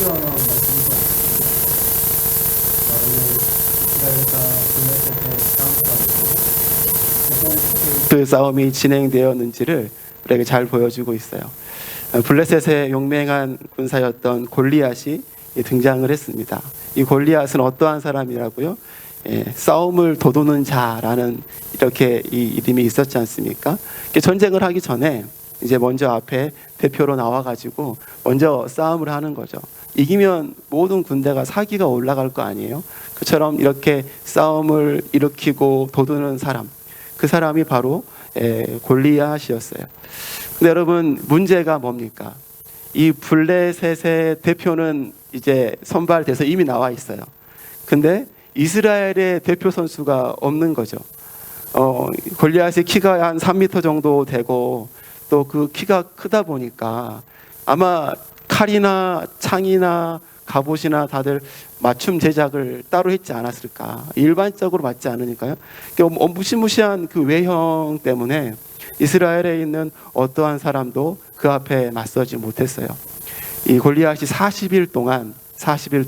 어려운 말씀도 이스라엘과 블레셋의 싸움도 그 싸움이 진행되었는지를 우리에게 잘 보여주고 있어요. 블레셋의 용맹한 군사였던 골리앗이 등장을 했습니다. 이 골리앗은 어떠한 사람이라고요? 싸움을 도두는 자라는 이렇게 이 이름이 있었지 않습니까? 전쟁을 하기 전에 이제 먼저 앞에 대표로 나와가지고 먼저 싸움을 하는 거죠. 이기면 모든 군대가 사기가 올라갈 거 아니에요? 그처럼 이렇게 싸움을 일으키고 도두는 사람, 그 사람이 바로 골리앗이었어요. 근데 여러분, 문제가 뭡니까? 이 블레셋의 대표는 이제 선발돼서 이미 나와 있어요. 근데 이스라엘의 대표 선수가 없는 거죠. 골리앗의 키가 한 3m 정도 되고 또 그 키가 크다 보니까 아마 칼이나 창이나 갑옷이나 다들 맞춤 제작을 따로 했지 않았을까. 일반적으로 맞지 않으니까요. 무시무시한 그 외형 때문에 이스라엘에 있는 어떠한 사람도 그 앞에 맞서지 못했어요. 이 골리앗이 40일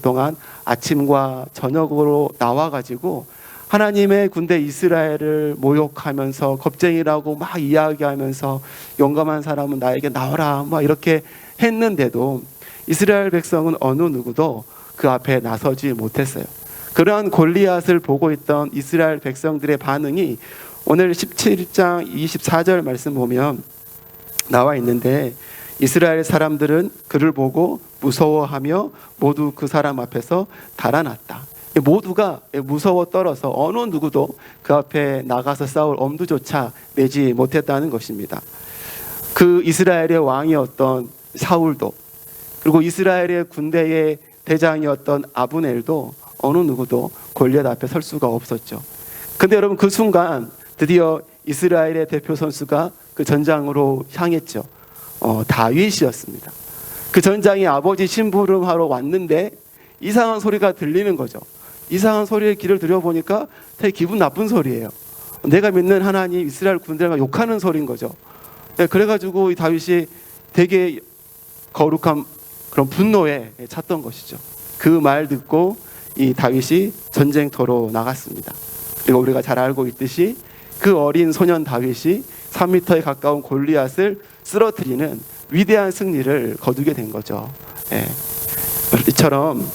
동안 아침과 저녁으로 나와가지고 하나님의 군대 이스라엘을 모욕하면서 겁쟁이라고 막 이야기하면서 용감한 사람은 나에게 나와라 막 이렇게 했는데도 이스라엘 백성은 어느 누구도 그 앞에 나서지 못했어요. 그러한 골리앗을 보고 있던 이스라엘 백성들의 반응이 오늘 17장 24절 말씀 보면 나와 있는데, 이스라엘 사람들은 그를 보고 무서워하며 모두 그 사람 앞에서 달아났다. 모두가 무서워 떨어서 어느 누구도 그 앞에 나가서 싸울 엄두조차 내지 못했다는 것입니다. 그 이스라엘의 왕이었던 사울도, 그리고 이스라엘의 군대의 대장이었던 아브넬도 어느 누구도 골리앗 앞에 설 수가 없었죠. 근데 여러분, 그 순간 드디어 이스라엘의 대표 선수가 그 전장으로 향했죠. 다윗이었습니다. 그 전장에 아버지 심부름하러 왔는데 이상한 소리가 들리는 거죠. 이상한 소리에 귀를 들여보니까 되게 기분 나쁜 소리예요. 내가 믿는 하나님 이스라엘 군대가 욕하는 소리인 거죠. 그래가지고 이 다윗이 되게 거룩한 그런 분노에 찼던 것이죠. 그 말 듣고 이 다윗이 전쟁터로 나갔습니다. 그리고 우리가 잘 알고 있듯이 그 어린 소년 다윗이 3m에 가까운 골리앗을 쓰러뜨리는 위대한 승리를 거두게 된 거죠. 이처럼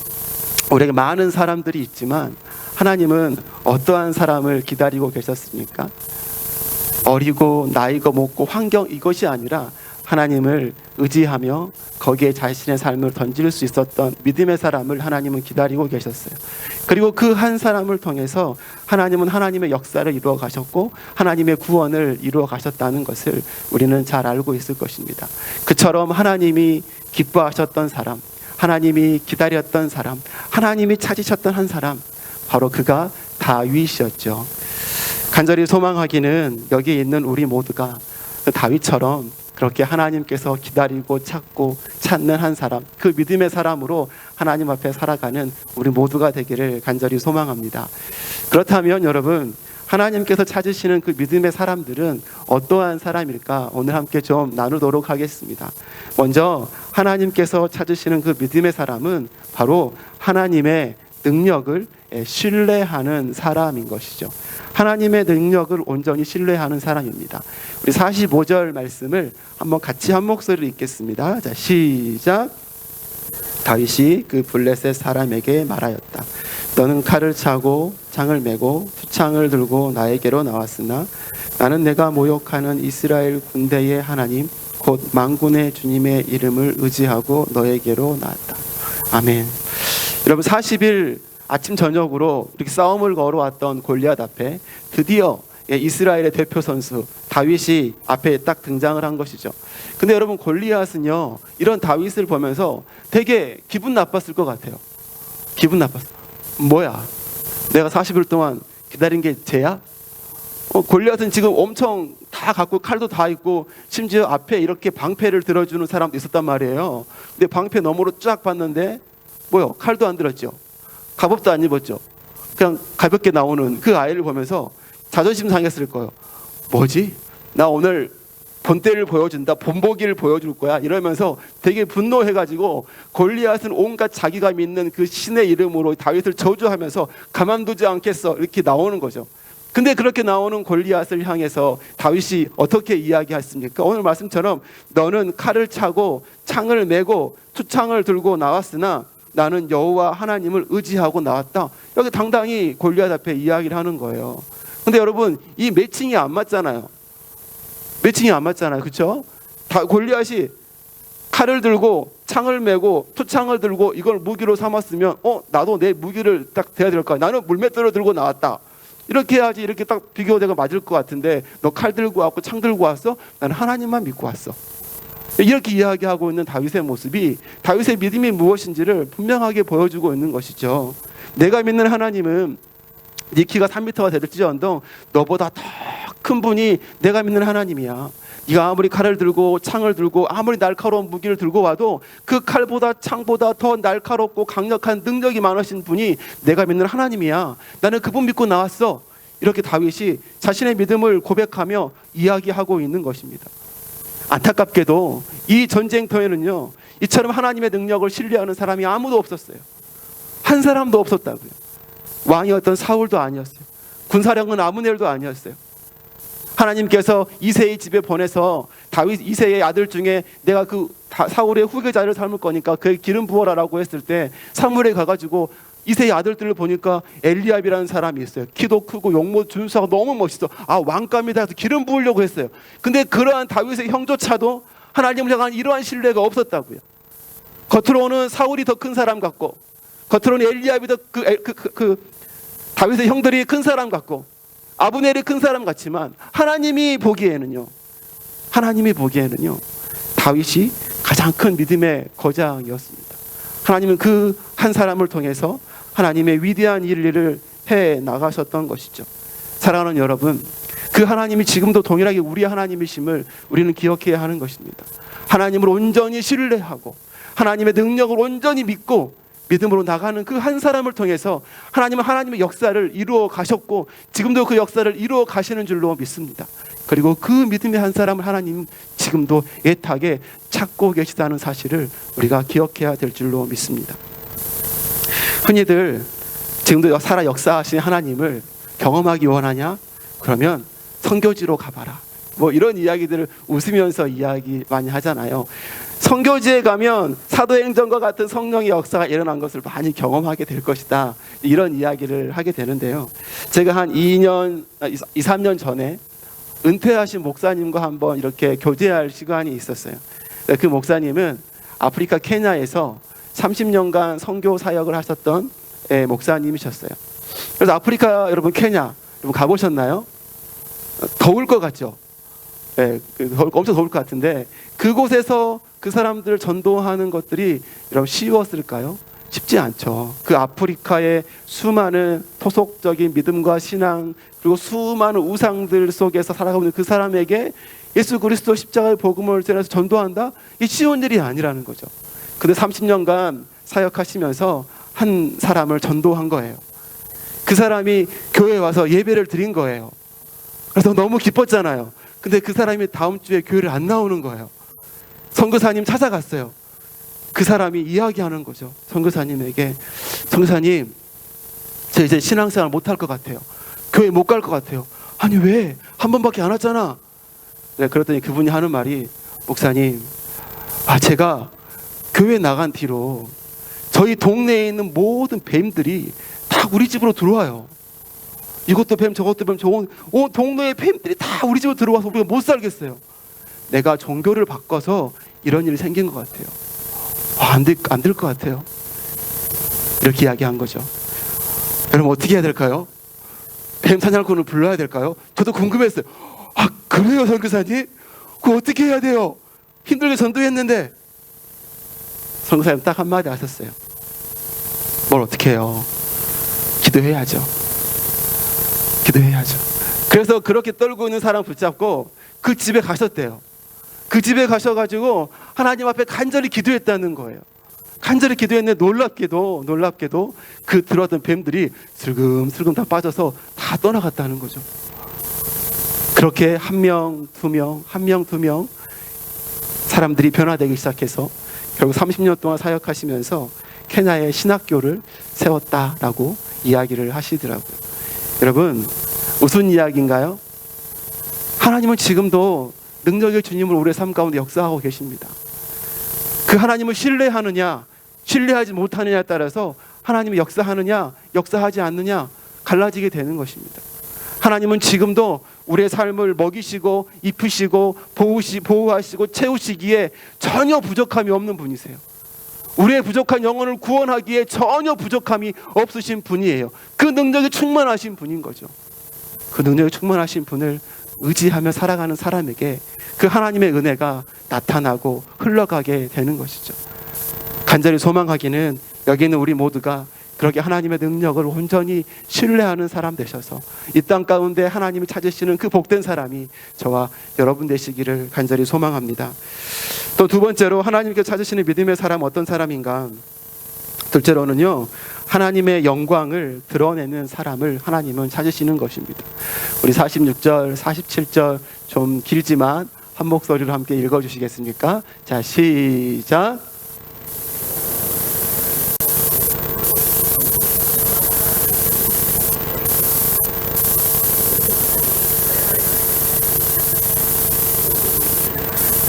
우리에게 많은 사람들이 있지만 하나님은 어떠한 사람을 기다리고 계셨습니까? 어리고 나이가 먹고 환경 이것이 아니라 하나님을 의지하며 거기에 자신의 삶을 던질 수 있었던 믿음의 사람을 하나님은 기다리고 계셨어요. 그리고 그 한 사람을 통해서 하나님은 하나님의 역사를 이루어 가셨고 하나님의 구원을 이루어 가셨다는 것을 우리는 잘 알고 있을 것입니다. 그처럼 하나님이 기뻐하셨던 사람, 하나님이 기다렸던 사람, 하나님이 찾으셨던 한 사람, 바로 그가 다윗이었죠. 간절히 소망하기는 여기 있는 우리 모두가 다윗처럼 그렇게 하나님께서 기다리고 찾고 찾는 한 사람, 그 믿음의 사람으로 하나님 앞에 살아가는 우리 모두가 되기를 간절히 소망합니다. 그렇다면 여러분, 하나님께서 찾으시는 그 믿음의 사람들은 어떠한 사람일까? 오늘 함께 좀 나누도록 하겠습니다. 먼저 하나님께서 찾으시는 그 믿음의 사람은 바로 하나님의 능력을 신뢰하는 사람인 것이죠. 하나님의 능력을 온전히 신뢰하는 사람입니다. 우리 45절 말씀을 한번 같이 한 목소리로 읽겠습니다. 자, 시작. 다윗이 그 블레셋 사람에게 말하였다. 너는 칼을 차고 창을 메고 투창을 들고 나에게로 나왔으나 나는 내가 모욕하는 이스라엘 군대의 하나님 곧 만군의 주님의 이름을 의지하고 너에게로 나왔다. 아멘. 여러분, 40일 아침 저녁으로 이렇게 싸움을 걸어왔던 골리앗 앞에 드디어 이스라엘의 대표 선수 다윗이 앞에 딱 등장을 한 것이죠. 근데 여러분, 골리앗은요, 이런 다윗을 보면서 되게 기분 나빴을 것 같아요. 기분 나빴어. 뭐야, 내가 40일 동안 기다린 게 죄야? 골리앗은 지금 엄청 다 갖고 칼도 다 있고 심지어 앞에 이렇게 방패를 들어주는 사람도 있었단 말이에요. 근데 방패 너머로 쫙 봤는데 뭐요? 칼도 안 들었죠. 갑옷도 안 입었죠. 그냥 가볍게 나오는 그 아이를 보면서 자존심 상했을 거예요. 뭐지? 나 오늘 본때를 보여준다, 본보기를 보여줄 거야 이러면서 되게 분노해가지고 골리앗은 온갖 자기가 믿는 그 신의 이름으로 다윗을 저주하면서 가만두지 않겠어 이렇게 나오는 거죠. 근데 그렇게 나오는 골리앗을 향해서 다윗이 어떻게 이야기했습니까? 오늘 말씀처럼 너는 칼을 차고 창을 메고 투창을 들고 나왔으나 나는 여호와 하나님을 의지하고 나왔다. 여기 당당히 골리앗 앞에 이야기를 하는 거예요. 근데 여러분 이 매칭이 안 맞잖아요. 매칭이 안 맞잖아요. 그렇죠? 골리앗이 칼을 들고 창을 메고 투창을 들고 이걸 무기로 삼았으면 나도 내 무기를 딱 대야 될 거야. 나는 물맷돌을 들고 나왔다. 이렇게 해야지 이렇게 딱 비교되고 맞을 것 같은데 너 칼 들고 왔고 창 들고 왔어? 나는 하나님만 믿고 왔어. 이렇게 이야기하고 있는 다윗의 모습이 다윗의 믿음이 무엇인지를 분명하게 보여주고 있는 것이죠. 내가 믿는 하나님은 네 키가 3m가 될지언정 너보다 더 큰 분이 내가 믿는 하나님이야. 네가 아무리 칼을 들고 창을 들고 아무리 날카로운 무기를 들고 와도 그 칼보다 창보다 더 날카롭고 강력한 능력이 많으신 분이 내가 믿는 하나님이야. 나는 그분 믿고 나왔어. 이렇게 다윗이 자신의 믿음을 고백하며 이야기하고 있는 것입니다. 안타깝게도 이 전쟁터에는요, 이처럼 하나님의 능력을 신뢰하는 사람이 아무도 없었어요. 한 사람도 없었다고요. 왕이었던 사울도 아니었어요. 군사령은 아므넬도 아니었어요. 하나님께서 이새의 집에 보내서 다윗 이새의 아들 중에 내가 그 사울의 후계자를 삼을 거니까 그의 기름 부어라라고 했을 때 사무엘에 가가지고 이새의 아들들을 보니까 엘리압이라는 사람이 있어요. 키도 크고 용모 준수하고 너무 멋있어. 왕감이다 해서 기름 부으려고 했어요. 근데 그러한 다윗의 형조차도 하나님을 향한 이러한 신뢰가 없었다고요. 겉으로는 사울이 더 큰 사람 같고 겉으로는 엘리압이 더 다윗의 형들이 큰 사람 같고 아브넬이 큰 사람 같지만 하나님이 보기에는요 다윗이 가장 큰 믿음의 거장이었습니다. 하나님은 그 한 사람을 통해서 하나님의 위대한 일을 해 나가셨던 것이죠. 사랑하는 여러분, 그 하나님이 지금도 동일하게 우리의 하나님이심을 우리는 기억해야 하는 것입니다. 하나님을 온전히 신뢰하고 하나님의 능력을 온전히 믿고 믿음으로 나가는 그 한 사람을 통해서 하나님은 하나님의 역사를 이루어 가셨고 지금도 그 역사를 이루어 가시는 줄로 믿습니다. 그리고 그 믿음의 한 사람을 하나님 지금도 애타게 찾고 계시다는 사실을 우리가 기억해야 될 줄로 믿습니다. 흔히들 지금도 살아 역사하신 하나님을 경험하기 원하냐? 그러면 선교지로 가봐라. 뭐 이런 이야기들을 웃으면서 이야기 많이 하잖아요. 선교지에 가면 사도행전과 같은 성령의 역사가 일어난 것을 많이 경험하게 될 것이다. 이런 이야기를 하게 되는데요. 제가 한 2, 3년 전에 은퇴하신 목사님과 한번 이렇게 교제할 시간이 있었어요. 그 목사님은 아프리카 케냐에서 30년간 선교 사역을 하셨던 목사님이셨어요. 그래서 아프리카 여러분 케냐 여러분 가보셨나요? 더울 것 같죠? 엄청 더울 것 같은데 그곳에서 그 사람들을 전도하는 것들이 여러분 쉬웠을까요? 쉽지 않죠. 그 아프리카의 수많은 토속적인 믿음과 신앙 그리고 수많은 우상들 속에서 살아가고 있는 그 사람에게 예수 그리스도 십자가의 복음을 전해서 전도한다? 이 쉬운 일이 아니라는 거죠. 근데 30년간 사역하시면서 한 사람을 전도한 거예요. 그 사람이 교회에 와서 예배를 드린 거예요. 그래서 너무 기뻤잖아요. 근데 그 사람이 다음 주에 교회를 안 나오는 거예요. 선교사님 찾아갔어요. 그 사람이 이야기하는 거죠. 선교사님에게 선교사님 저 이제 신앙생활 못할 것 같아요. 교회 못 갈 것 같아요. 아니 왜? 한 번밖에 안 왔잖아. 네, 그랬더니 그분이 하는 말이 목사님 제가 교회 나간 뒤로 저희 동네에 있는 모든 뱀들이 다 우리 집으로 들어와요. 이것도 뱀 저것도 뱀 동네의 뱀들이 다 우리 집으로 들어와서 우리가 못 살겠어요. 내가 종교를 바꿔서 이런 일이 생긴 것 같아요. 안 될 것 같아요. 이렇게 이야기한 거죠. 여러분 어떻게 해야 될까요? 뱀 사냥꾼을 불러야 될까요? 저도 궁금했어요. 그래요 선교사님? 그거 어떻게 해야 돼요? 힘들게 전도했는데. 선교사님 딱 한마디 하셨어요. 뭘 어떻게 해요? 기도해야죠. 그래서 그렇게 떨고 있는 사람 붙잡고 그 집에 가셨대요. 그 집에 가셔가지고 하나님 앞에 간절히 기도했다는 거예요. 간절히 기도했는데 놀랍게도 그 들어왔던 뱀들이 슬금슬금 다 빠져서 다 떠나갔다는 거죠. 그렇게 한 명, 두 명, 한 명, 두 명 사람들이 변화되기 시작해서 결국 30년 동안 사역하시면서 케냐에 신학교를 세웠다라고 이야기를 하시더라고요. 여러분, 무슨 이야기인가요? 하나님은 지금도 능력의 주님을 우리의 삶 가운데 역사하고 계십니다. 그 하나님을 신뢰하느냐 신뢰하지 못하느냐에 따라서 하나님이 역사하느냐 역사하지 않느냐 갈라지게 되는 것입니다. 하나님은 지금도 우리의 삶을 먹이시고 입히시고 보호하시고 채우시기에 전혀 부족함이 없는 분이세요. 우리의 부족한 영혼을 구원하기에 전혀 부족함이 없으신 분이에요. 그 능력이 충만하신 분인 거죠. 그 능력이 충만하신 분을 의지하며 살아가는 사람에게 그 하나님의 은혜가 나타나고 흘러가게 되는 것이죠. 간절히 소망하기는 여기 있는 우리 모두가 그렇게 하나님의 능력을 온전히 신뢰하는 사람 되셔서 이 땅 가운데 하나님이 찾으시는 그 복된 사람이 저와 여러분 되시기를 간절히 소망합니다. 또 두 번째로 하나님께서 찾으시는 믿음의 사람 어떤 사람인가? 둘째로는요, 하나님의 영광을 드러내는 사람을 하나님은 찾으시는 것입니다. 우리 46절, 47절 좀 길지만 한 목소리로 함께 읽어주시겠습니까? 자, 시작.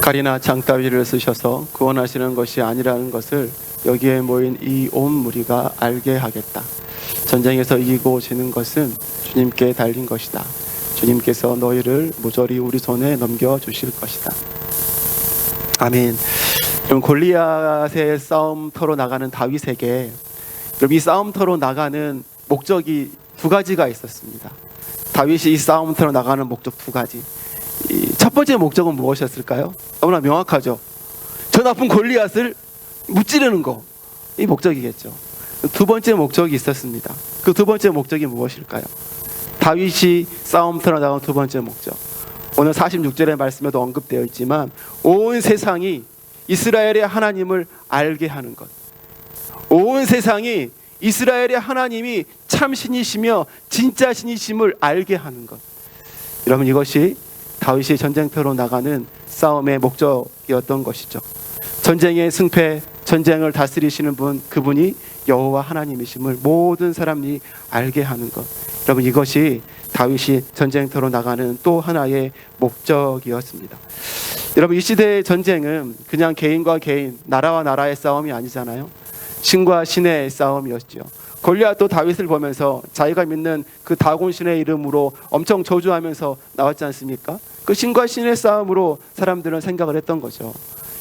칼이나 장따위를 쓰셔서 구원하시는 것이 아니라는 것을 여기에 모인 이 온 무리가 알게 하겠다. 전쟁에서 이기고 지는 것은 주님께 달린 것이다. 주님께서 너희를 모조리 우리 손에 넘겨주실 것이다. 아멘. 그럼 골리앗의 싸움터로 나가는 다윗에게 그럼 이 싸움터로 나가는 목적이 두 가지가 있었습니다. 다윗이 이 싸움터로 나가는 목적 두 가지. 첫 번째 목적은 무엇이었을까요? 너무나 명확하죠. 저 나쁜 골리앗을 무찌르는 거, 이 목적이겠죠. 두 번째 목적이 있었습니다. 그 두 번째 목적이 무엇일까요? 다윗이 싸움터로 나간 두 번째 목적, 오늘 46절의 말씀에도 언급되어 있지만 온 세상이 이스라엘의 하나님을 알게 하는 것, 온 세상이 이스라엘의 하나님이 참 신이시며 진짜 신이심을 알게 하는 것. 여러분, 이것이 다윗이 전쟁터로 나가는 싸움의 목적이었던 것이죠. 전쟁의 승패, 전쟁을 다스리시는 분, 그분이 여호와 하나님이심을 모든 사람이 알게 하는 것. 여러분, 이것이 다윗이 전쟁터로 나가는 또 하나의 목적이었습니다. 여러분, 이 시대의 전쟁은 그냥 개인과 개인, 나라와 나라의 싸움이 아니잖아요. 신과 신의 싸움이었죠. 골리앗도 다윗을 보면서 자기가 믿는 그 다곤 신의 이름으로 엄청 저주하면서 나왔지 않습니까? 그 신과 신의 싸움으로 사람들은 생각을 했던 거죠.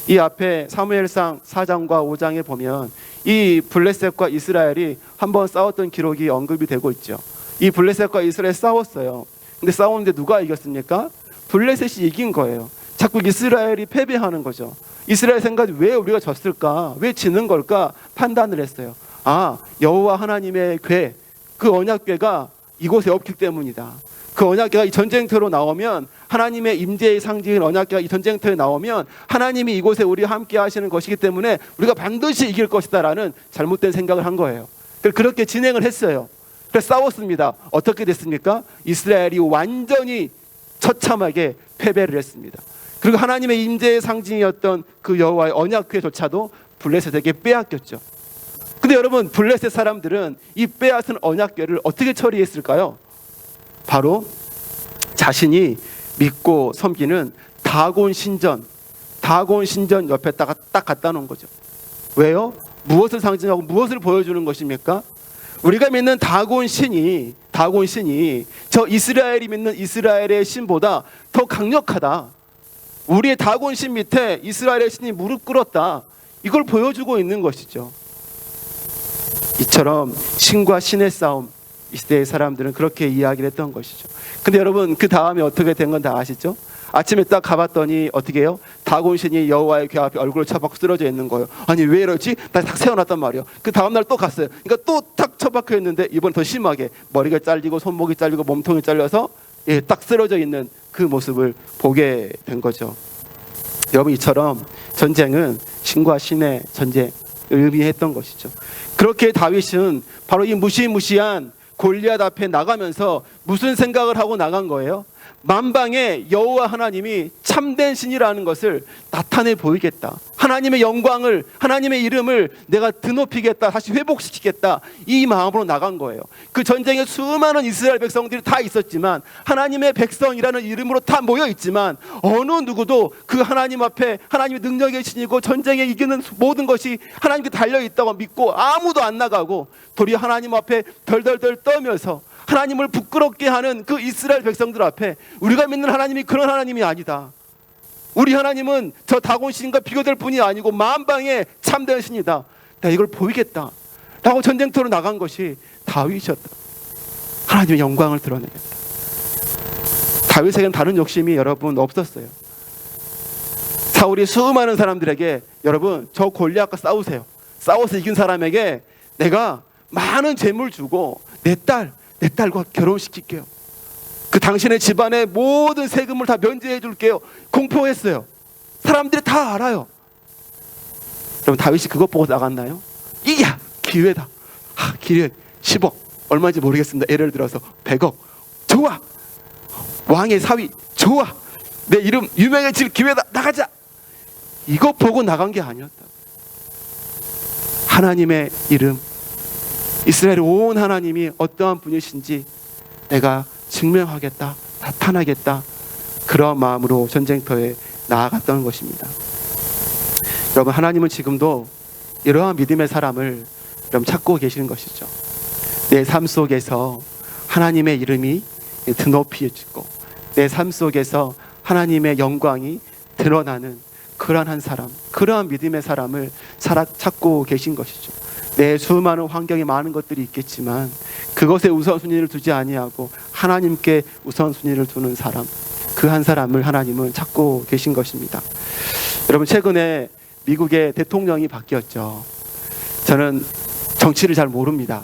이 앞에 사무엘상 4장과 5장에 보면 이 블레셋과 이스라엘이 한번 싸웠던 기록이 언급이 되고 있죠. 이 블레셋과 이스라엘이 싸웠어요. 근데 싸우는데 누가 이겼습니까? 블레셋이 이긴 거예요. 자꾸 이스라엘이 패배하는 거죠. 이스라엘 생각이 왜 우리가 졌을까? 왜 지는 걸까? 판단을 했어요. 아, 여호와 하나님의 궤, 그 언약궤가 이곳에 없기 때문이다. 그 언약궤가 이 전쟁터로 나오면, 하나님의 임재의 상징인 언약궤가 이 전쟁터에 나오면 하나님이 이곳에 우리와 함께 하시는 것이기 때문에 우리가 반드시 이길 것이다 라는 잘못된 생각을 한 거예요. 그렇게 진행을 했어요. 그래서 싸웠습니다. 어떻게 됐습니까? 이스라엘이 완전히 처참하게 패배를 했습니다. 그리고 하나님의 임재의 상징이었던 그 여호와의 언약궤조차도 블레셋에게 빼앗겼죠. 근데 여러분, 블레셋 사람들은 이 빼앗은 언약궤를 어떻게 처리했을까요? 바로 자신이 믿고 섬기는 다곤 신전 옆에 딱 갖다 놓은 거죠. 왜요? 무엇을 상징하고 무엇을 보여주는 것입니까? 우리가 믿는 다곤 신이 저 이스라엘이 믿는 이스라엘의 신보다 더 강력하다. 우리의 다곤 신 밑에 이스라엘의 신이 무릎 꿇었다. 이걸 보여주고 있는 것이죠. 이처럼 신과 신의 싸움, 이 시대의 사람들은 그렇게 이야기를 했던 것이죠. 근데 여러분, 그 다음에 어떻게 된 건 다 아시죠? 아침에 딱 가봤더니 어떻게 해요? 다곤 신이 여호와의 궤 앞에 얼굴을 처박고 쓰러져 있는 거예요. 아니, 왜 이러지? 나 딱 세워놨단 말이에요. 그 다음날 또 갔어요. 그러니까 또 딱 처박혀 있는데 이번 더 심하게 머리가 잘리고 손목이 잘리고 몸통이 잘려서 딱 쓰러져 있는 그 모습을 보게 된 거죠. 여러분, 이처럼 전쟁은 신과 신의 전쟁을 의미했던 것이죠. 그렇게 다윗은 바로 이 무시무시한 골리앗 앞에 나가면서 무슨 생각을 하고 나간 거예요? 만방의 여호와 하나님이 참된 신이라는 것을 나타내 보이겠다. 하나님의 영광을, 하나님의 이름을 내가 드높이겠다, 다시 회복시키겠다, 이 마음으로 나간 거예요. 그 전쟁에 수많은 이스라엘 백성들이 다 있었지만, 하나님의 백성이라는 이름으로 다 모여 있지만, 어느 누구도 그 하나님 앞에 하나님의 능력의 신이고 전쟁에 이기는 모든 것이 하나님께 달려있다고 믿고 아무도 안 나가고, 도리어 하나님 앞에 덜덜덜 떨면서 하나님을 부끄럽게 하는 그 이스라엘 백성들 앞에 우리가 믿는 하나님이 그런 하나님이 아니다. 우리 하나님은 저 다곤 신과 비교될 분이 아니고 만방의 참된 신이다. 내가 이걸 보이겠다 라고 전쟁터로 나간 것이 다윗이었다. 하나님의 영광을 드러내겠다. 다윗에게는 다른 욕심이 여러분 없었어요. 사울이 수많은 사람들에게, 여러분 저 골리앗과 싸우세요, 싸워서 이긴 사람에게 내가 많은 재물 주고 내 딸과 결혼시킬게요, 그 당신의 집안의 모든 세금을 다 면제해 줄게요, 공포했어요. 사람들이 다 알아요. 그럼 다윗이 그것 보고 나갔나요? 이야, 기회다. 기회 10억, 얼마인지 모르겠습니다. 예를 들어서 100억, 좋아. 왕의 사위, 좋아. 내 이름 유명해질 기회다, 나가자. 이것 보고 나간 게 아니었다. 하나님의 이름, 이스라엘의 온 하나님이 어떠한 분이신지 내가 증명하겠다, 나타나겠다, 그런 마음으로 전쟁터에 나아갔던 것입니다. 여러분, 하나님은 지금도 이러한 믿음의 사람을 여러분 찾고 계시는 것이죠. 내 삶 속에서 하나님의 이름이 드높이지고 내 삶 속에서 하나님의 영광이 드러나는 그러한 한 사람, 그러한 믿음의 사람을 찾고 계신 것이죠. 내 수많은 환경에 많은 것들이 있겠지만 그것에 우선순위를 두지 아니하고 하나님께 우선순위를 두는 사람, 그 한 사람을 하나님은 찾고 계신 것입니다. 여러분, 최근에 미국의 대통령이 바뀌었죠. 저는 정치를 잘 모릅니다.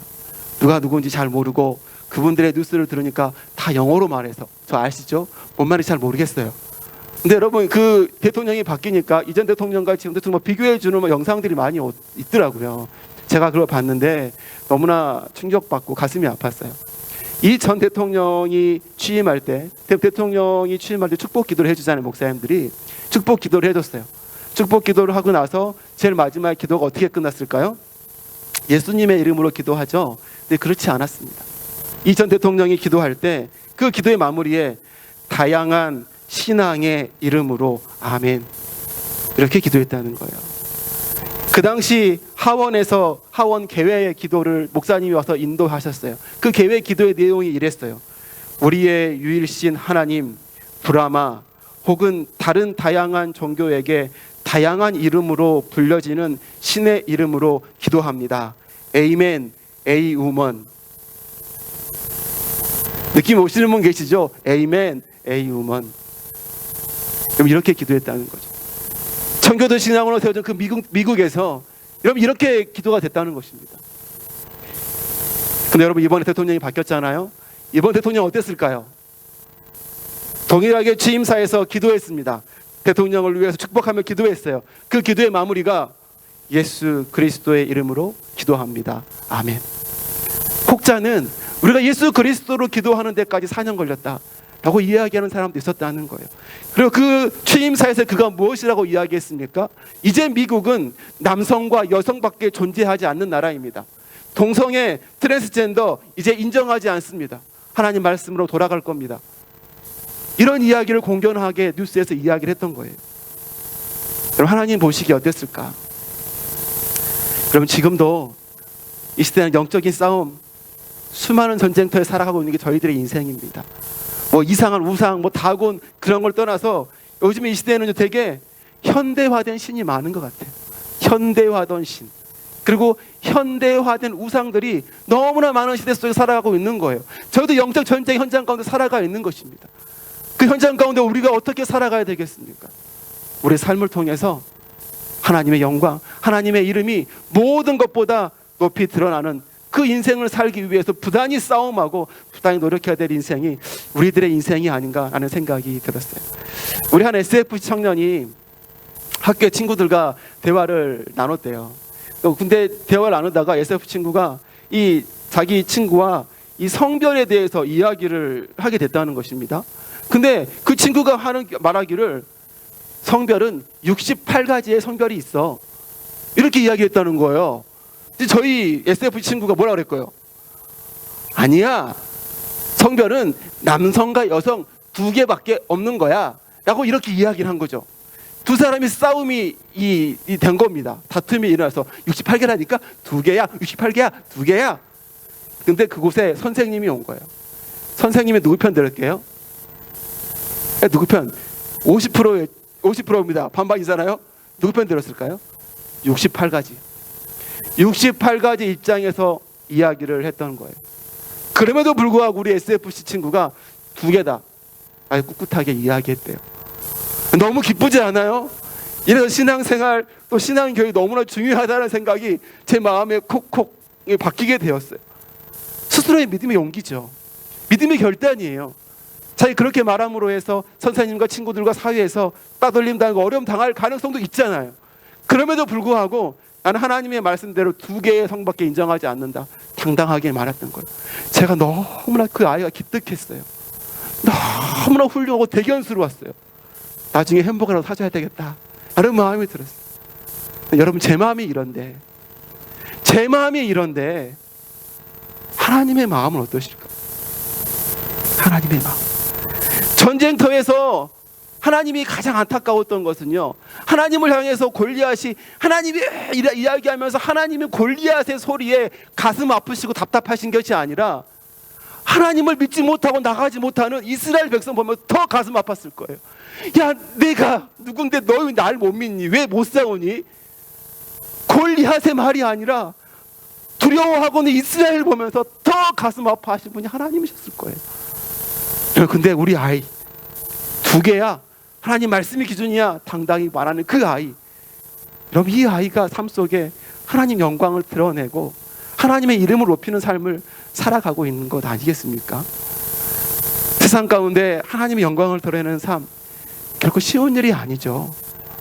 누가 누군지 잘 모르고 그분들의 뉴스를 들으니까 다 영어로 말해서, 저 아시죠? 뭔 말인지 잘 모르겠어요. 근데 여러분, 그 대통령이 바뀌니까 이전 대통령과 지금 대통령 비교해 주는 영상들이 많이 있더라고요. 제가 그걸 봤는데 너무나 충격받고 가슴이 아팠어요. 이 전 대통령이 취임할 때 축복 기도를 해주잖아요. 목사님들이 축복 기도를 해줬어요. 축복 기도를 하고 나서 제일 마지막 기도가 어떻게 끝났을까요? 예수님의 이름으로 기도하죠. 근데 그렇지 않았습니다. 이 전 대통령이 기도할 때 그 기도의 마무리에 다양한 신앙의 이름으로 아멘, 이렇게 기도했다는 거예요. 그 당시 하원 개회의 기도를 목사님이 와서 인도하셨어요. 그 개회 기도의 내용이 이랬어요. 우리의 유일신 하나님 브라마 혹은 다른 다양한 종교에게 다양한 이름으로 불려지는 신의 이름으로 기도합니다. 에이멘, 에이우먼. 느낌 오시는 분 계시죠? 에이멘, 에이우먼. 그럼 이렇게 기도했다는 거죠. 청교도 신앙으로 세워진 그 미국에서 여러분 이렇게 기도가 됐다는 것입니다. 근데 여러분, 이번에 대통령이 바뀌었잖아요. 이번 대통령 어땠을까요? 동일하게 취임사에서 기도했습니다. 대통령을 위해서 축복하며 기도했어요. 그 기도의 마무리가 예수 그리스도의 이름으로 기도합니다. 아멘. 혹자는 우리가 예수 그리스도로 기도하는 데까지 4년 걸렸다 라고 이야기하는 사람도 있었다는 거예요. 그리고 그 취임사에서 그가 무엇이라고 이야기했습니까? 이제 미국은 남성과 여성밖에 존재하지 않는 나라입니다. 동성애, 트랜스젠더 이제 인정하지 않습니다. 하나님 말씀으로 돌아갈 겁니다. 이런 이야기를 공견하게 뉴스에서 이야기를 했던 거예요. 여러분, 하나님 보시기에 어땠을까? 여러분, 지금도 이 시대는 영적인 싸움, 수많은 전쟁터에 살아가고 있는 게 저희들의 인생입니다. 뭐 이상한 우상, 뭐 다곤, 그런 걸 떠나서 요즘 이 시대에는 되게 현대화된 신이 많은 것 같아요. 현대화된 신, 그리고 현대화된 우상들이 너무나 많은 시대 속에 살아가고 있는 거예요. 저희도 영적 전쟁 현장 가운데 살아가 있는 것입니다. 그 현장 가운데 우리가 어떻게 살아가야 되겠습니까? 우리의 삶을 통해서 하나님의 영광, 하나님의 이름이 모든 것보다 높이 드러나는 그 인생을 살기 위해서 부단히 싸움하고 부단히 노력해야 될 인생이 우리들의 인생이 아닌가 하는 생각이 들었어요. 우리 한 SFC 청년이 학교 친구들과 대화를 나눴대요. 근데 대화를 나누다가 SF 친구가 이 자기 친구와 이 성별에 대해서 이야기를 하게 됐다는 것입니다. 근데 그 친구가 말하기를 성별은 68가지의 성별이 있어. 이렇게 이야기했다는 거예요. 저희 SF 친구가 뭐라 그랬고요? 아니야. 성별은 남성과 여성 2개밖에 없는 거야. 라고 이렇게 이야기를 한 거죠. 두 사람이 싸움이 된 겁니다. 다툼이 일어나서 68개라니까 2개야. 68개야. 2개야. 근데 그곳에 선생님이 온 거예요. 선생님이 누구 편 들을게요? 누구 편? 50%입니다. 반반이잖아요. 누구 편 들었을까요? 68가지. 68가지 입장에서 이야기를 했던 거예요. 그럼에도 불구하고 우리 SFC 친구가 2개다. 아주 꿋꿋하게 이야기했대요. 너무 기쁘지 않아요? 이래서 신앙생활 또 신앙교육이 너무나 중요하다는 생각이 제 마음에 콕콕 바뀌게 되었어요. 스스로의 믿음의 용기죠. 믿음의 결단이에요. 자기 그렇게 말함으로 해서 선생님과 친구들과 사회에서 따돌림 당하고 어려움 당할 가능성도 있잖아요. 그럼에도 불구하고 나는 하나님의 말씀대로 2개의 성밖에 인정하지 않는다. 당당하게 말했던 거예요. 제가 너무나 그 아이가 기특했어요. 너무나 훌륭하고 대견스러웠어요. 나중에 햄버거라도 사줘야 되겠다. 이런 마음이 들었어요. 여러분, 제 마음이 이런데 하나님의 마음은 어떠실까? 하나님의 마음. 전쟁터에서 하나님이 가장 안타까웠던 것은요, 하나님을 향해서 골리앗이 하나님이 이야기하면서 하나님이 골리앗의 소리에 가슴 아프시고 답답하신 것이 아니라 하나님을 믿지 못하고 나가지 못하는 이스라엘 백성 보면 더 가슴 아팠을 거예요. 야, 내가 누군데 너희 날 못 믿니? 왜 못 싸우니? 골리앗의 말이 아니라 두려워하고는 이스라엘 보면서 더 가슴 아파하신 분이 하나님이셨을 거예요. 근데 우리 아이 2개야. 하나님 말씀이 기준이야. 당당히 말하는 그 아이. 여러분, 이 아이가 삶 속에 하나님 영광을 드러내고 하나님의 이름을 높이는 삶을 살아가고 있는 것 아니겠습니까? 세상 가운데 하나님의 영광을 드러내는 삶, 결코 쉬운 일이 아니죠.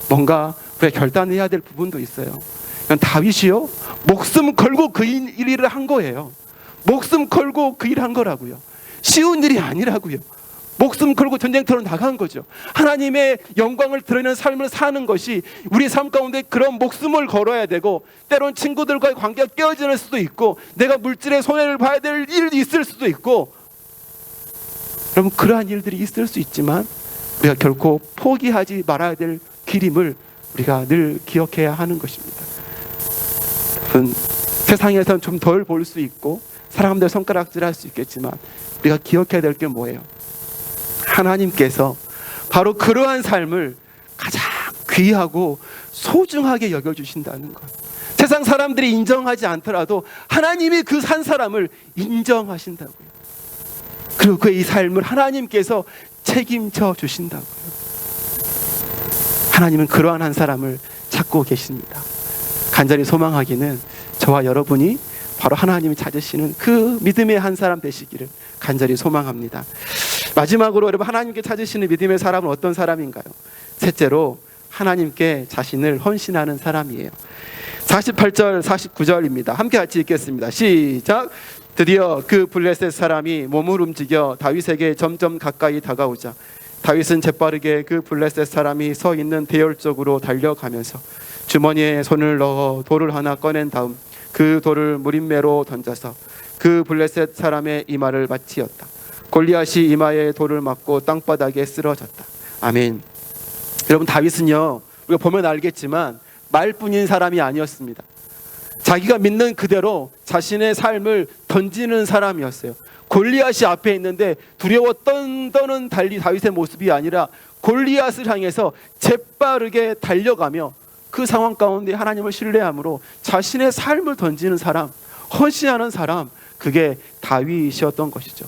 뭔가 우리가 결단해야 될 부분도 있어요. 다윗이요, 목숨 걸고 그 일을 한 거예요. 목숨 걸고 그 일을 한 거라고요. 쉬운 일이 아니라고요. 목숨 걸고 전쟁터로 나간 거죠. 하나님의 영광을 드러내는 삶을 사는 것이 우리 삶 가운데 그런 목숨을 걸어야 되고, 때론 친구들과의 관계가 깨어질 수도 있고, 내가 물질의 손해를 봐야 될 일이 있을 수도 있고, 여러분, 그러한 일들이 있을 수 있지만 우리가 결코 포기하지 말아야 될 길임을 우리가 늘 기억해야 하는 것입니다. 세상에서는 좀 덜 볼 수 있고 사람들 손가락질할 수 있겠지만 우리가 기억해야 될 게 뭐예요? 하나님께서 바로 그러한 삶을 가장 귀하고 소중하게 여겨주신다는 것. 세상 사람들이 인정하지 않더라도 하나님이 그 산 사람을 인정하신다고요. 그리고 그의 이 삶을 하나님께서 책임져 주신다고요. 하나님은 그러한 한 사람을 찾고 계십니다. 간절히 소망하기는 저와 여러분이 바로 하나님이 찾으시는 그 믿음의 한 사람 되시기를 간절히 소망합니다. 마지막으로 여러분, 하나님께 찾으시는 믿음의 사람은 어떤 사람인가요? 셋째로, 하나님께 자신을 헌신하는 사람이에요. 48절 49절입니다. 함께 같이 읽겠습니다. 시작. 드디어 그 블레셋 사람이 몸을 움직여 다윗에게 점점 가까이 다가오자 다윗은 재빠르게 그 블레셋 사람이 서 있는 대열 쪽으로 달려가면서 주머니에 손을 넣어 돌을 하나 꺼낸 다음 그 돌을 무림매로 던져서 그 블레셋 사람의 이마를 맞이었다. 골리앗이 이마에 돌을 맞고 땅바닥에 쓰러졌다. 아멘. 여러분, 다윗은요, 우리가 보면 알겠지만 말뿐인 사람이 아니었습니다. 자기가 믿는 그대로 자신의 삶을 던지는 사람이었어요. 골리앗이 앞에 있는데 두려워 떠는 다윗의 모습이 아니라 골리앗을 향해서 재빠르게 달려가며 그 상황 가운데 하나님을 신뢰함으로 자신의 삶을 던지는 사람, 헌신하는 사람, 그게 다윗이었던 것이죠.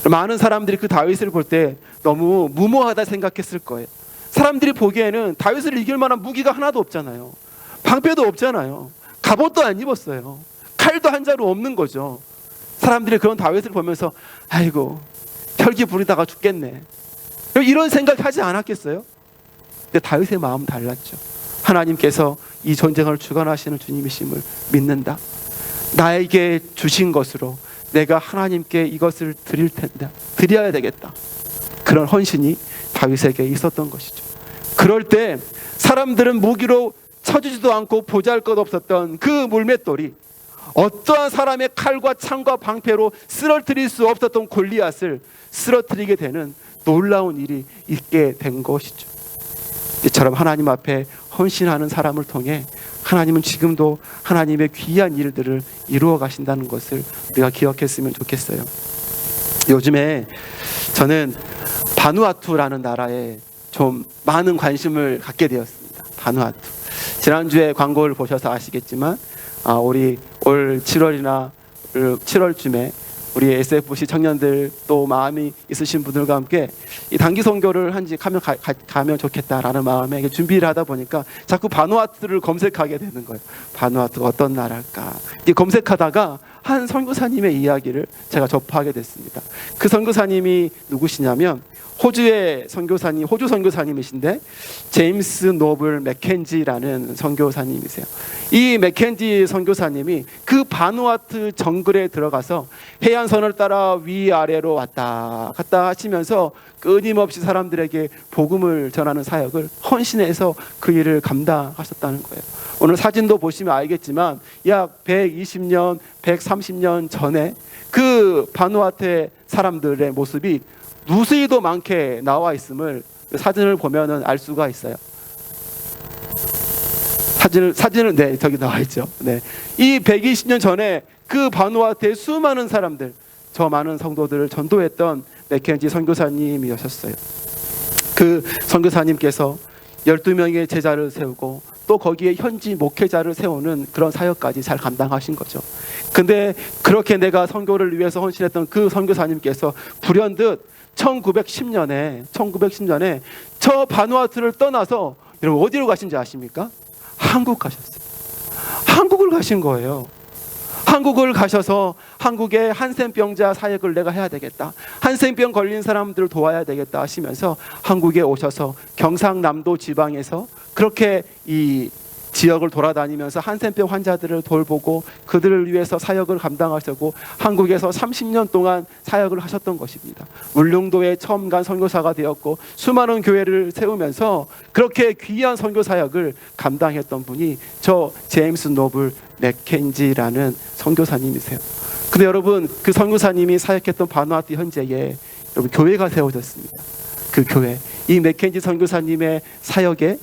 많은 사람들이 그 다윗을 볼 때 너무 무모하다 생각했을 거예요. 사람들이 보기에는 다윗을 이길 만한 무기가 하나도 없잖아요. 방패도 없잖아요. 갑옷도 안 입었어요. 칼도 한 자루 없는 거죠. 사람들이 그런 다윗을 보면서 아이고, 혈기 부리다가 죽겠네, 이런 생각하지 않았겠어요? 근데 다윗의 마음은 달랐죠. 하나님께서 이 전쟁을 주관하시는 주님이심을 믿는다. 나에게 주신 것으로 내가 하나님께 이것을 드려야 되겠다. 그런 헌신이 다윗에게 있었던 것이죠. 그럴 때 사람들은 무기로 쳐주지도 않고 보잘것없었던 그 물맷돌이 어떠한 사람의 칼과 창과 방패로 쓰러뜨릴 수 없었던 골리앗을 쓰러뜨리게 되는 놀라운 일이 있게 된 것이죠. 이처럼 하나님 앞에 헌신하는 사람을 통해 하나님은 지금도 하나님의 귀한 일들을 이루어 가신다는 것을 우리가 기억했으면 좋겠어요. 요즘에 저는 바누아투라는 나라에 좀 많은 관심을 갖게 되었습니다. 바누아투. 지난주에 광고를 보셔서 아시겠지만 우리 올 7월쯤에 우리 SFC 청년들 또 마음이 있으신 분들과 함께 이 단기 선교를 한지 가면 좋겠다라는 마음에 준비를 하다 보니까 자꾸 바누아투를 검색하게 되는 거예요. 바누아투가 어떤 나라일까? 검색하다가 한 선교사님의 이야기를 제가 접하게 됐습니다. 그 선교사님이 누구시냐면 호주 선교사님이신데 제임스 노블 맥켄지라는 선교사님이세요. 이 맥켄지 선교사님이 그 바누아투 정글에 들어가서 해안선을 따라 위아래로 왔다 갔다 하시면서 끊임없이 사람들에게 복음을 전하는 사역을 헌신해서 그 일을 감당하셨다는 거예요. 오늘 사진도 보시면 알겠지만 약 120년, 130년 전에 그 바누아투의 사람들의 모습이 누수이도 많게 나와 있음을 사진을 보면은 알 수가 있어요. 사진은 네, 저기 나와 있죠. 네. 이 120년 전에 그 바누아투의 수많은 사람들, 저 많은 성도들을 전도했던 맥켄지 선교사님이셨어요. 그 선교사님께서 12명의 제자를 세우고 또 거기에 현지 목회자를 세우는 그런 사역까지 잘 감당하신 거죠. 근데 그렇게 내가 선교를 위해서 헌신했던 그 선교사님께서 불현듯 1910년에 저 바누아투를 떠나서 여러분 어디로 가신지 아십니까? 한국 가셨어요. 한국을 가신 거예요. 한국을 가셔서 한국의 한센병자 사역을 내가 해야 되겠다. 한센병 걸린 사람들을 도와야 되겠다 하시면서 한국에 오셔서 경상남도 지방에서 그렇게 이 지역을 돌아다니면서 한센병 환자들을 돌보고 그들을 위해서 사역을 감당하시고 한국에서 30년 동안 사역을 하셨던 것입니다. 울릉도에 처음 간 선교사가 되었고 수많은 교회를 세우면서 그렇게 귀한 선교 사역을 감당했던 분이 저 제임스 노블 맥켄지라는 선교사님이세요. 근데 여러분 그 선교사님이 사역했던 바누아투 현지에 여러분 교회가 세워졌습니다. 그 교회, 이 맥켄지 선교사님의 사역에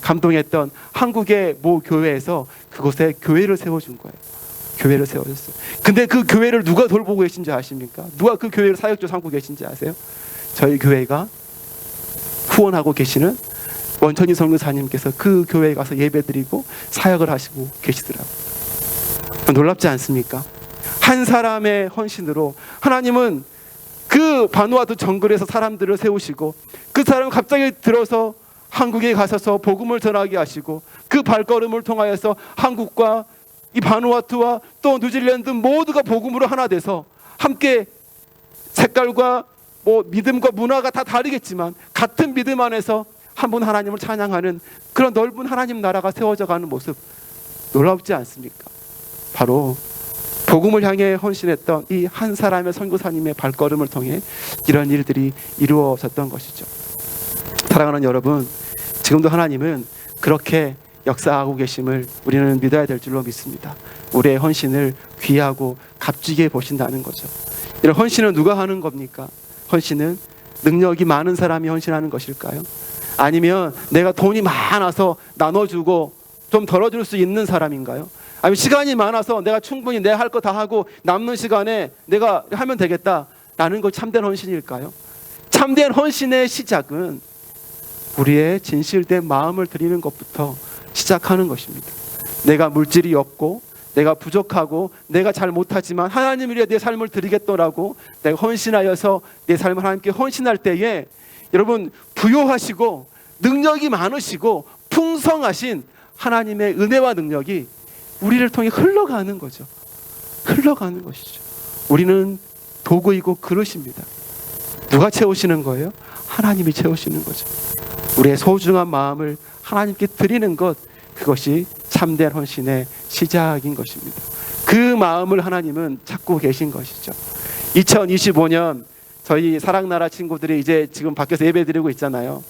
감동했던 한국의 모 교회에서 그곳에 교회를 세워준 거예요. 교회를 세워줬어요. 근데 그 교회를 누가 돌보고 계신지 아십니까? 누가 그 교회를 사역조 삼고 계신지 아세요? 저희 교회가 후원하고 계시는 원천희 선교사님께서 그 교회에 가서 예배드리고 사역을 하시고 계시더라고요. 놀랍지 않습니까? 한 사람의 헌신으로 하나님은 그 바누아투 정글에서 사람들을 세우시고 그 사람은 갑자기 들어서 한국에 가셔서 복음을 전하게 하시고 그 발걸음을 통하여서 한국과 이 바누아투와 또 뉴질랜드 모두가 복음으로 하나 돼서 함께 색깔과 믿음과 문화가 다 다르겠지만 같은 믿음 안에서 한 분 하나님을 찬양하는 그런 넓은 하나님 나라가 세워져 가는 모습 놀랍지 않습니까? 바로 복음을 향해 헌신했던 이 한 사람의 선교사님의 발걸음을 통해 이런 일들이 이루어졌던 것이죠. 사랑하는 여러분, 지금도 하나님은 그렇게 역사하고 계심을 우리는 믿어야 될 줄로 믿습니다. 우리의 헌신을 귀하고 값지게 보신다는 거죠. 이런 헌신은 누가 하는 겁니까? 헌신은 능력이 많은 사람이 헌신하는 것일까요? 아니면 내가 돈이 많아서 나눠주고 좀 덜어줄 수 있는 사람인가요? 아니면 시간이 많아서 내가 충분히 내 할 거 다 하고 남는 시간에 내가 하면 되겠다라는 것 참된 헌신일까요? 참된 헌신의 시작은 우리의 진실된 마음을 드리는 것부터 시작하는 것입니다. 내가 물질이 없고 내가 부족하고 내가 잘 못하지만 하나님을 위해 내 삶을 드리겠더라고 내가 헌신하여서 내 삶을 하나님께 헌신할 때에 여러분 부요하시고 능력이 많으시고 풍성하신 하나님의 은혜와 능력이 우리를 통해 흘러가는 거죠. 흘러가는 것이죠. 우리는 도구이고 그릇입니다. 누가 채우시는 거예요? 하나님이 채우시는 거죠. 우리의 소중한 마음을 하나님께 드리는 것, 그것이 참된 헌신의 시작인 것입니다. 그 마음을 하나님은 찾고 계신 것이죠. 2025년 저희 사랑나라 친구들이 이제 지금 밖에서 예배 드리고 있잖아요.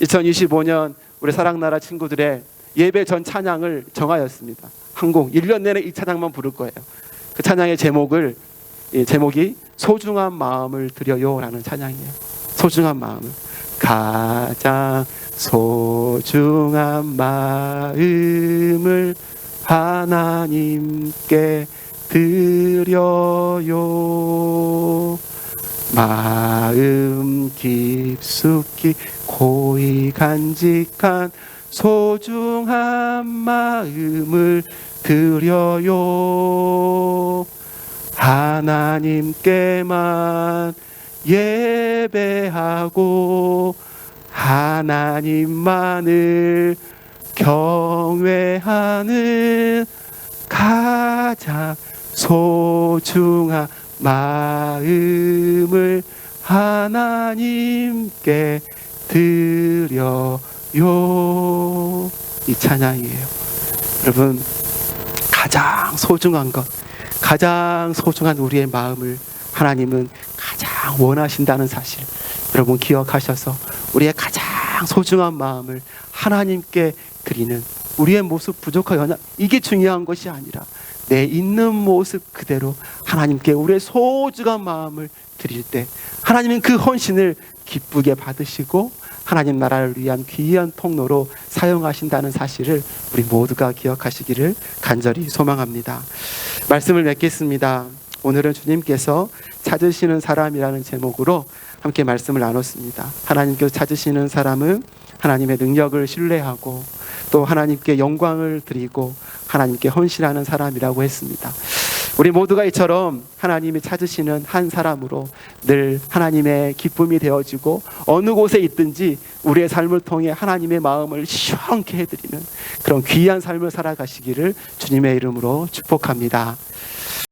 2025년 우리 사랑나라 친구들의 예배 전 찬양을 정하였습니다. 한 곡 1년 내내 이 찬양만 부를 거예요. 그 찬양의 제목이 소중한 마음을 드려요라는 찬양이에요. 소중한 마음을, 가장 소중한 마음을 하나님께 드려요. 마음 깊숙이 고이 간직한 소중한 마음을 드려요. 하나님께만 예배하고 하나님만을 경외하는 가장 소중한 마음을 하나님께 드려요. 이 찬양이에요. 여러분, 가장 소중한 것, 가장 소중한 우리의 마음을 하나님은 가장 원하신다는 사실, 여러분 기억하셔서 우리의 가장 소중한 마음을 하나님께 드리는, 우리의 모습 부족하거나 이게 중요한 것이 아니라 내 있는 모습 그대로 하나님께 우리의 소중한 마음을 드릴 때 하나님은 그 헌신을 기쁘게 받으시고 하나님 나라를 위한 귀한 통로로 사용하신다는 사실을 우리 모두가 기억하시기를 간절히 소망합니다. 말씀을 맺겠습니다. 오늘은 주님께서 찾으시는 사람이라는 제목으로 함께 말씀을 나눴습니다. 하나님께서 찾으시는 사람은 하나님의 능력을 신뢰하고 또 하나님께 영광을 드리고 하나님께 헌신하는 사람이라고 했습니다. 우리 모두가 이처럼 하나님이 찾으시는 한 사람으로 늘 하나님의 기쁨이 되어지고 어느 곳에 있든지 우리의 삶을 통해 하나님의 마음을 시원케 해드리는 그런 귀한 삶을 살아가시기를 주님의 이름으로 축복합니다.